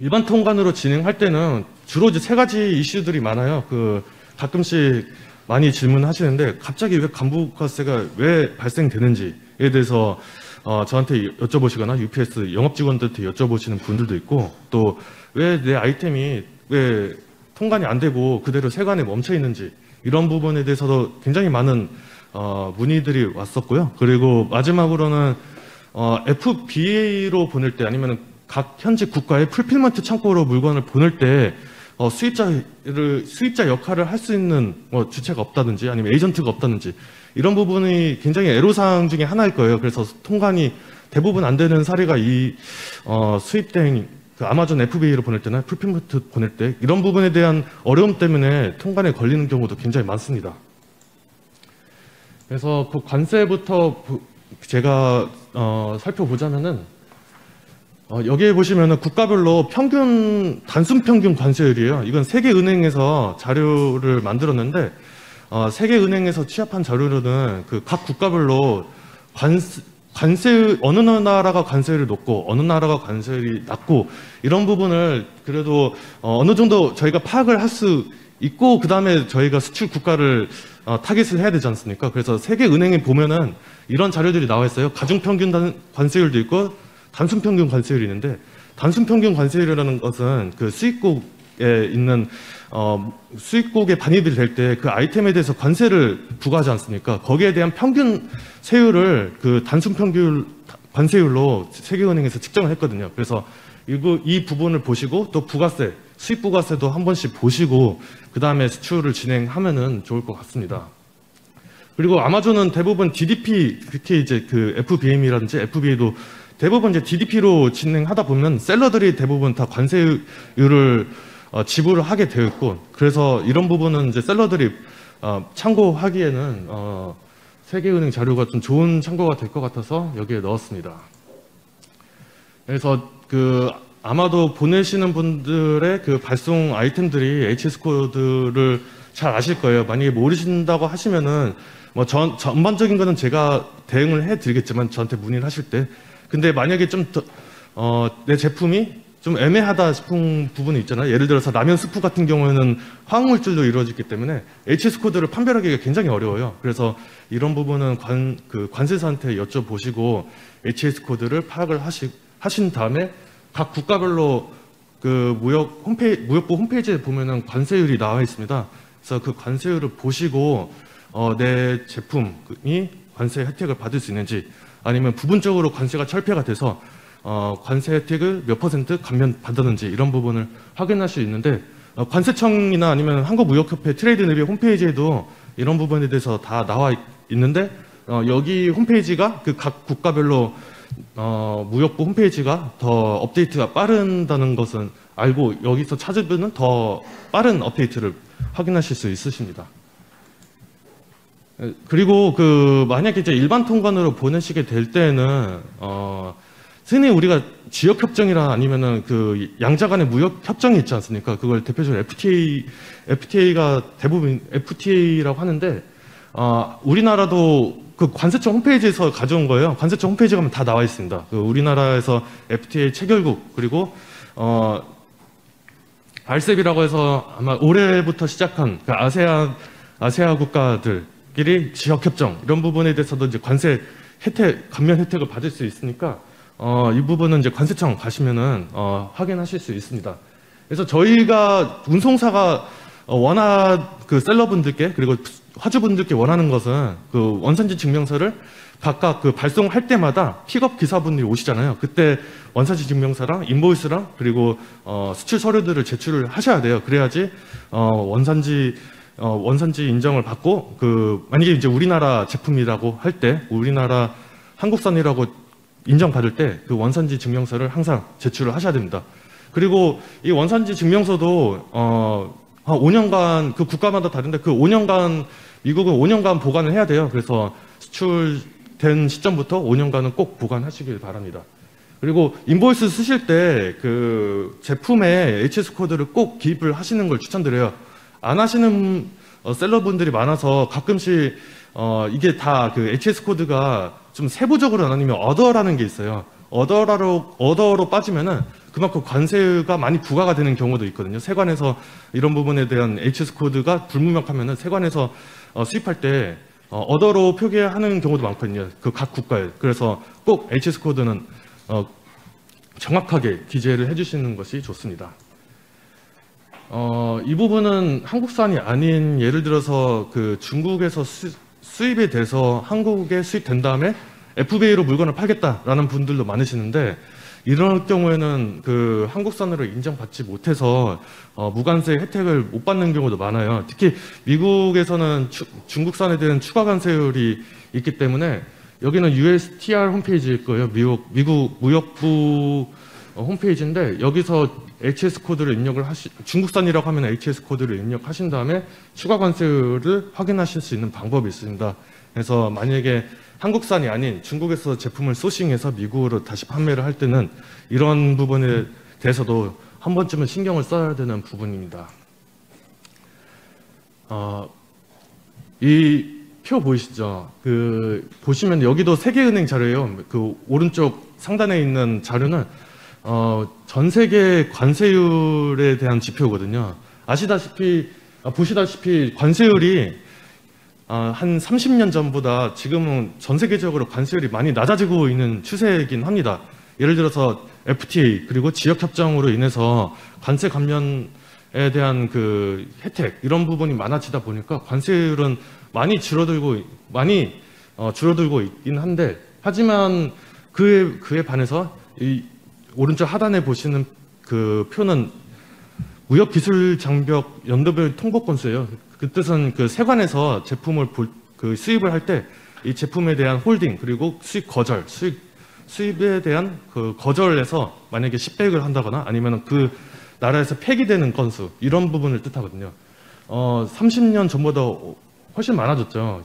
일반 통관으로 진행할 때는 주로 이제 세 가지 이슈들이 많아요. 가끔씩 많이 질문하시는데 갑자기 왜 간부가세가 왜 발생되는지에 대해서 저한테 여쭤보시거나 UPS 영업직원들한테 여쭤보시는 분들도 있고, 또 왜 내 아이템이 왜 통관이 안 되고 그대로 세관에 멈춰 있는지, 이런 부분에 대해서도 굉장히 많은 문의들이 왔었고요. 그리고 마지막으로는 FBA로 보낼 때, 아니면 각 현지 국가의 풀필먼트 창고로 물건을 보낼 때 수입자 역할을 할 수 있는 주체가 없다든지 아니면 에이전트가 없다든지, 이런 부분이 굉장히 애로사항 중에 하나일 거예요. 그래서 통관이 대부분 안 되는 사례가 이 수입대행 아마존 FBA로 보낼 때나 풀필먼트 보낼 때, 이런 부분에 대한 어려움 때문에 통관에 걸리는 경우도 굉장히 많습니다. 그래서 그 관세부터 제가 살펴보자면은, 여기에 보시면은 국가별로 단순 평균 관세율이에요. 이건 세계은행에서 자료를 만들었는데, 세계은행에서 취합한 자료로는 각 국가별로 어느 나라가 관세율이 높고 어느 나라가 관세율이 낮고, 이런 부분을 그래도 어느 정도 저희가 파악을 할 수 있고, 그 다음에 저희가 수출 국가를 타깃을 해야 되지 않습니까? 그래서 세계은행에 보면은 이런 자료들이 나와 있어요. 가중평균 관세율도 있고 단순 평균 관세율이 있는데, 단순 평균 관세율이라는 것은 그 수입국에 있는 수입국에 반입이 될 때 그 아이템에 대해서 관세를 부과하지 않습니까? 거기에 대한 평균 세율을 그 단순 평균 관세율로 세계은행에서 측정을 했거든요. 그래서 이 부분을 보시고, 또 부가세, 수입 부가세도 한 번씩 보시고 그 다음에 수출을 진행하면은 좋을 것 같습니다. 그리고 아마존은 대부분 DDP, 특히 이제 FBM이라든지 FBA도 대부분 이제 DDP로 진행하다 보면 셀러들이 대부분 다 관세율을 지불을 하게 되어 있고, 그래서 이런 부분은 이제 셀러들이 참고하기에는 세계은행 자료가 좀 좋은 참고가 될 것 같아서 여기에 넣었습니다. 그래서 아마도 보내시는 분들의 발송 아이템들이 HS 코드를 잘 아실 거예요. 만약에 모르신다고 하시면은 전반적인 거는 제가 대응을 해드리겠지만 저한테 문의를 하실 때, 근데 만약에 좀 내 제품이 좀 애매하다 싶은 부분이 있잖아요. 예를 들어서 라면 스프 같은 경우에는 화학물질로 이루어지기 때문에 HS 코드를 판별하기가 굉장히 어려워요. 그래서 이런 부분은 관세사한테 여쭤보시고 HS 코드를 파악을 하신 다음에 각 국가별로 무역부 홈페이지에 보면은 관세율이 나와 있습니다. 그래서 그 관세율을 보시고 내 제품이 관세 혜택을 받을 수 있는지, 아니면 부분적으로 관세가 철폐가 돼서 관세 혜택을 몇 % 감면 받았는지, 이런 부분을 확인할 수 있는데, 관세청이나 아니면 한국무역협회 트레이드랩의 홈페이지에도 이런 부분에 대해서 다 나와 있는데, 여기 홈페이지가 각 국가별로 무역부 홈페이지가 더 업데이트가 빠른다는 것은 알고, 여기서 찾으면 더 빠른 업데이트를 확인하실 수 있으십니다. 그리고 만약에 이제 일반 통관으로 보내시게 될 때는 흔히 우리가 지역협정이나 아니면은 양자 간의 무역협정이 있지 않습니까? 그걸 대표적으로 FTA가 대부분 FTA라고 하는데, 우리나라도 관세청 홈페이지에서 가져온 거예요. 관세청 홈페이지 가면 다 나와 있습니다. 우리나라에서 FTA 체결국, 그리고 RCEP이라고 해서 아마 올해부터 시작한 아세아 국가들끼리 지역협정, 이런 부분에 대해서도 이제 관세 혜택, 감면 혜택을 받을 수 있으니까 이 부분은 이제 관세청 가시면은 확인하실 수 있습니다. 그래서 저희가 운송사가 셀러분들께, 그리고 화주분들께 원하는 것은 원산지 증명서를 각각 발송할 때마다 픽업 기사분들이 오시잖아요. 그때 원산지 증명서랑 인보이스랑 그리고 수출 서류들을 제출을 하셔야 돼요. 그래야지 원산지 인정을 받고, 만약에 이제 우리나라 제품이라고 할 때, 우리나라 한국산이라고 인정받을 때 원산지 증명서를 항상 제출을 하셔야 됩니다. 그리고 이 원산지 증명서도 한 5년간, 국가마다 다른데 5년간, 미국은 5년간 보관을 해야 돼요. 그래서 수출된 시점부터 5년간은 꼭 보관하시길 바랍니다. 그리고 인보이스 쓰실 때 제품에 HS 코드를 꼭 기입을 하시는 걸 추천드려요. 안 하시는 셀러분들이 많아서 가끔씩 이게 다 HS 코드가 좀 세부적으로 나뉘면 어더라는 게 있어요. 어더로 빠지면은 그만큼 관세가 많이 부과가 되는 경우도 있거든요. 세관에서 이런 부분에 대한 HS 코드가 불문명하면은 세관에서 수입할 때 어더로 표기하는 경우도 많거든요. 그 각 국가에. 그래서 꼭 HS 코드는 정확하게 기재를 해주시는 것이 좋습니다. 이 부분은 한국산이 아닌, 예를 들어서 그 중국에서 수입이 돼서 한국에 수입된 다음에 FBA로 물건을 팔겠다라는 분들도 많으시는데, 이런 경우에는 그 한국산으로 인정받지 못해서 무관세 혜택을 못 받는 경우도 많아요. 특히 미국에서는 중국산에 대한 추가 관세율이 있기 때문에, 여기는 USTR 홈페이지일 거예요. 미국 무역부 홈페이지인데, 여기서 HS 코드를 입력을 중국산이라고 하면 HS 코드를 입력하신 다음에 추가 관세율을 확인하실 수 있는 방법이 있습니다. 그래서 만약에 한국산이 아닌 중국에서 제품을 소싱해서 미국으로 다시 판매를 할 때는 이런 부분에 대해서도 한 번쯤은 신경을 써야 되는 부분입니다. 이 표 보이시죠? 보시면 여기도 세계은행 자료예요. 그 오른쪽 상단에 있는 자료는 전 세계 관세율에 대한 지표거든요. 보시다시피 관세율이 한 30년 전보다 지금은 전 세계적으로 관세율이 많이 낮아지고 있는 추세이긴 합니다. 예를 들어서 FTA 그리고 지역협정으로 인해서 관세 감면에 대한 그 혜택, 이런 부분이 많아지다 보니까 관세율은 많이 줄어들고 있긴 한데, 하지만 그에 반해서 이 오른쪽 하단에 보시는 그 표는 무역기술 장벽 연도별 통보 건수예요. 그 뜻은 그 세관에서 제품을 수입을 할 때 이 제품에 대한 홀딩 그리고 수입에 대한 그 거절에서 만약에 10백을 한다거나 아니면 그 나라에서 폐기되는 건수, 이런 부분을 뜻하거든요. 30년 전보다 훨씬 많아졌죠.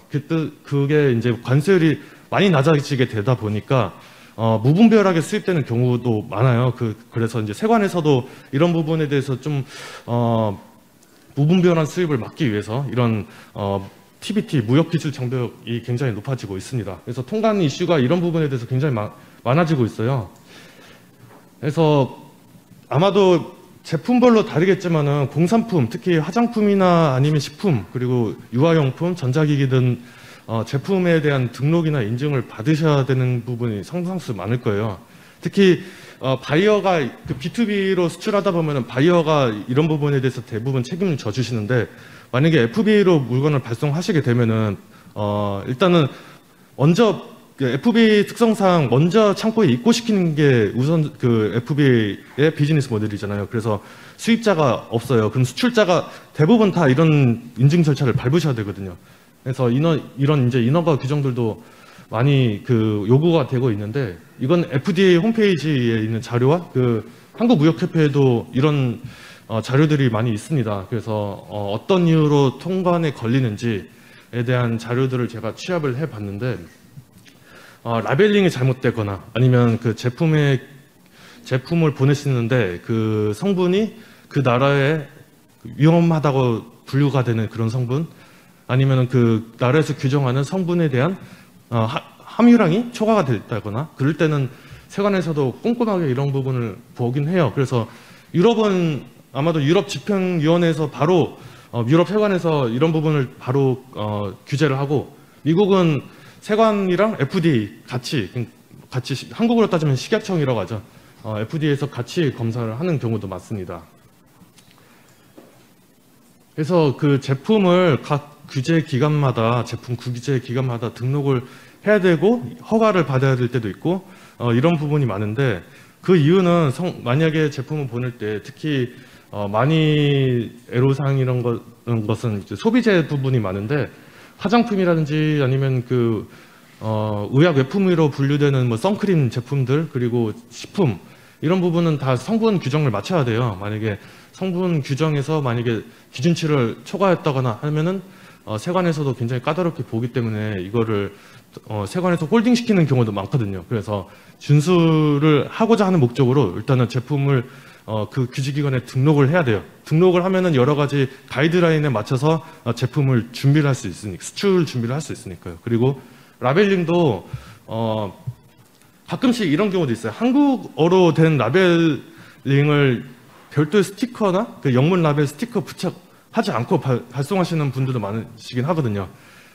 그게 이제 관세율이 많이 낮아지게 되다 보니까 무분별하게 수입되는 경우도 많아요. 그래서 이제 세관에서도 이런 부분에 대해서 좀 무분별한 수입을 막기 위해서 이런 TBT 무역기술 장벽이 굉장히 높아지고 있습니다. 그래서 통관 이슈가 이런 부분에 대해서 굉장히 많아지고 있어요. 그래서 아마도 제품별로 다르겠지만은 공산품, 특히 화장품이나 아니면 식품, 그리고 유아용품, 전자기기 등 제품에 대한 등록이나 인증을 받으셔야 되는 부분이 상당수 많을 거예요. 특히 바이어가 B2B로 수출하다 보면은 바이어가 이런 부분에 대해서 대부분 책임을 져주시는데, 만약에 FBA로 물건을 발송하시게 되면은 일단은 먼저 FBA 특성상 먼저 창고에 입고시키는 게 우선 그 FBA의 비즈니스 모델이잖아요. 그래서 수입자가 없어요. 그럼 수출자가 대부분 다 이런 인증 절차를 밟으셔야 되거든요. 그래서 이런 이제 인허가 규정들도 많이 요구가 되고 있는데, 이건 FDA 홈페이지에 있는 자료와 한국무역협회에도 이런 자료들이 많이 있습니다. 그래서 어떤 이유로 통관에 걸리는지에 대한 자료들을 제가 취합을 해봤는데, 라벨링이 잘못되거나 아니면 그 제품을 보내시는데 그 성분이 그 나라에 위험하다고 분류가 되는 그런 성분, 아니면 그 나라에서 규정하는 성분에 대한 함유량이 초과가 됐다거나, 그럴 때는 세관에서도 꼼꼼하게 이런 부분을 보긴 해요. 그래서 유럽은 아마도 유럽 집행위원회에서 바로 유럽 세관에서 이런 부분을 바로 규제를 하고, 미국은 세관이랑 FDA 같이 한국으로 따지면 식약청이라고 하죠. FDA에서 같이 검사를 하는 경우도 많습니다. 그래서 그 제품을 각 규제 기관마다, 제품 규제 기관마다 등록을 해야 되고 허가를 받아야 될 때도 있고 이런 부분이 많은데, 그 이유는 만약에 제품을 보낼 때 특히 많이 애로사항 이런 것은 이제 소비재 부분이 많은데, 화장품이라든지 아니면 의약 외품으로 분류되는 뭐 선크림 제품들, 그리고 식품, 이런 부분은 다 성분 규정을 맞춰야 돼요. 만약에 성분 규정에서 만약에 기준치를 초과했다거나 하면은 세관에서도 굉장히 까다롭게 보기 때문에 이거를 세관에서 홀딩 시키는 경우도 많거든요. 그래서 준수를 하고자 하는 목적으로 일단은 제품을 그 규제기관에 등록을 해야 돼요. 등록을 하면은 여러 가지 가이드라인에 맞춰서 제품을 준비를 할 수 있으니까, 수출 준비를 할 수 있으니까요. 그리고 라벨링도 가끔씩 이런 경우도 있어요. 한국어로 된 라벨 링을 별도의 스티커나 그 영문 라벨 스티커 부착하지 않고 발송하시는 분들도 많으시긴 하거든요.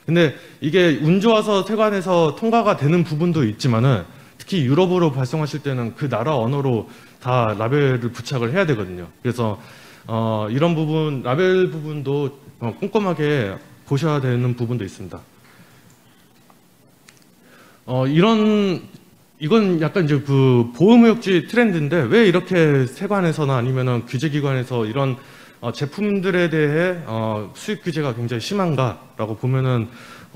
근데 이게 운 좋아서 세관에서 통과가 되는 부분도 있지만은 특히 유럽으로 발송하실 때는 그 나라 언어로 다 라벨을 부착을 해야 되거든요. 그래서 이런 부분, 라벨 부분도 꼼꼼하게 보셔야 되는 부분도 있습니다. 이건 약간 이제 그 보호무역주의 트렌드인데 왜 이렇게 세관에서나 아니면은 규제기관에서 이런 제품들에 대해 수입 규제가 굉장히 심한가라고 보면은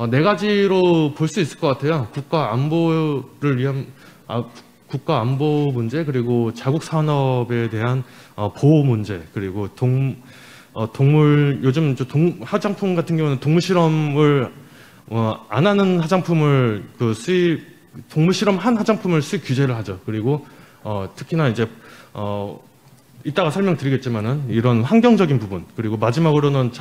네 가지로 볼 수 있을 것 같아요. 국가 안보를 위한 국가 안보 문제, 그리고 자국 산업에 대한 보호 문제, 그리고 동물 요즘 화장품 같은 경우는 동물 실험을 안 하는 화장품을 동물 실험한 화장품을 수입 규제를 하죠. 그리고 특히나 이제 이따가 설명드리겠지만은 이런 환경적인 부분, 그리고 마지막으로는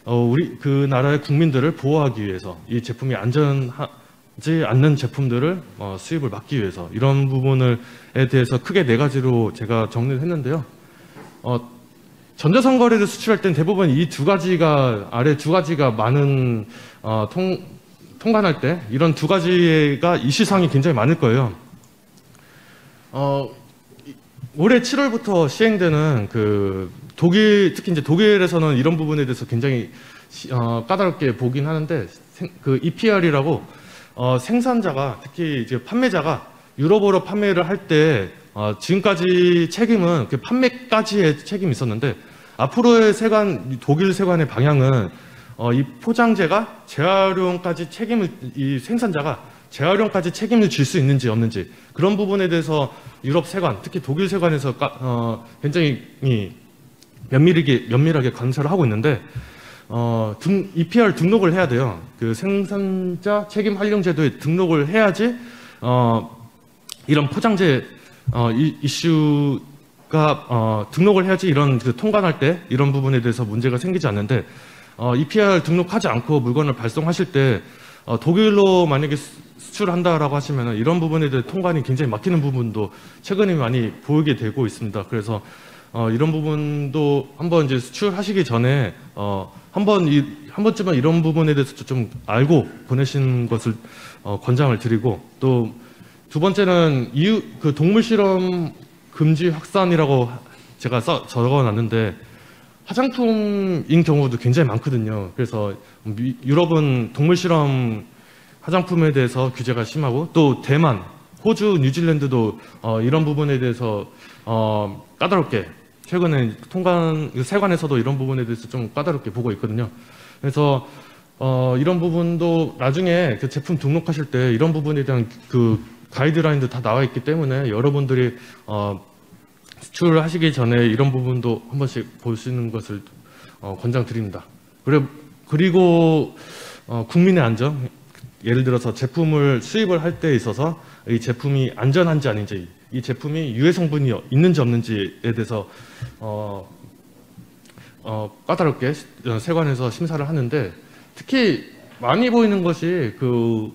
우리 그 나라의 국민들을 보호하기 위해서 이 제품이 안전하지 않는 제품들을 수입을 막기 위해서 이런 부분에 대해서 크게 네 가지로 제가 정리를 했는데요. 전자상거래를 수출할 땐 대부분 이 두 가지가 아래 두 가지가 많은 통관할 때 이런 두 가지가 이슈사항이 굉장히 많을 거예요. 올해 7월부터 시행되는 그 특히 이제 독일에서는 이런 부분에 대해서 굉장히 까다롭게 보긴 하는데 그 EPR이라고 생산자가 특히 이제 판매자가 유럽어로 판매를 할 때 지금까지 책임은 그 판매까지의 책임이 있었는데 앞으로의 독일 세관의 방향은 이 포장재가 재활용까지 이 생산자가 재활용까지 책임을 질 수 있는지 없는지 그런 부분에 대해서 유럽 세관, 특히 독일 세관에서 굉장히 면밀하게 관찰을 하고 있는데 EPR 등록을 해야 돼요. 그 생산자 책임 활용 제도에 등록을 해야지 이런 포장재 이슈가 등록을 해야지 이런 통관할 때 이런 부분에 대해서 문제가 생기지 않는데 EPR 등록하지 않고 물건을 발송하실 때 독일로 만약에 수출한다라고 하시면 이런 부분에 대해 통관이 굉장히 막히는 부분도 최근에 많이 보이게 되고 있습니다. 그래서 이런 부분도 한번 이제 수출하시기 전에 한 번쯤은 이런 부분에 대해서 좀 알고 보내시는 것을 권장을 드리고, 또 두 번째는 그 동물 실험 금지 확산이라고 제가 적어놨는데 화장품인 경우도 굉장히 많거든요. 그래서 유럽은 동물 실험 화장품에 대해서 규제가 심하고, 또 대만, 호주, 뉴질랜드도 이런 부분에 대해서 까다롭게 최근에 세관에서도 이런 부분에 대해서 좀 까다롭게 보고 있거든요. 그래서 이런 부분도 나중에 그 제품 등록하실 때 이런 부분에 대한 그 가이드라인도 다 나와 있기 때문에 여러분들이 수출을 하시기 전에 이런 부분도 한 번씩 보시는 것을 권장드립니다. 그리고 국민의 안전, 예를 들어서 제품을 수입을 할 때 있어서 이 제품이 안전한지 아닌지, 이 제품이 유해 성분이 있는지 없는지에 대해서 까다롭게 세관에서 심사를 하는데, 특히 많이 보이는 것이 그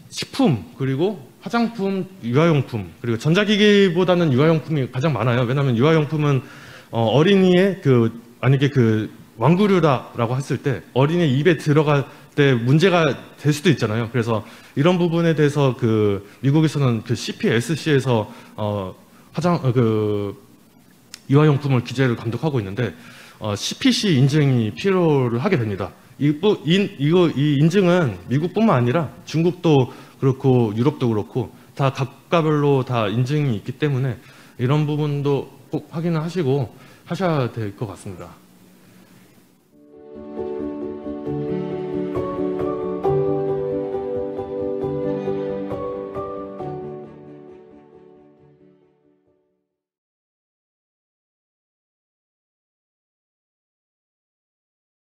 식품, 그리고 화장품, 유아용품, 그리고 전자기기보다는 유아용품이 가장 많아요. 왜냐하면 유아용품은 어린이의 만약에 완구류다라고 했을 때 어린이 입에 들어갈 때 문제가 될 수도 있잖아요. 그래서 이런 부분에 대해서 미국에서는 CPSC에서 유아용품을 규제를 감독하고 있는데 CPC 인증이 필요를 하게 됩니다. 이 인증은 미국뿐만 아니라 중국도 그렇고 유럽도 그렇고 다 각가별로 다 인증이 있기 때문에 이런 부분도 꼭 확인을 하시고 하셔야 될 것 같습니다.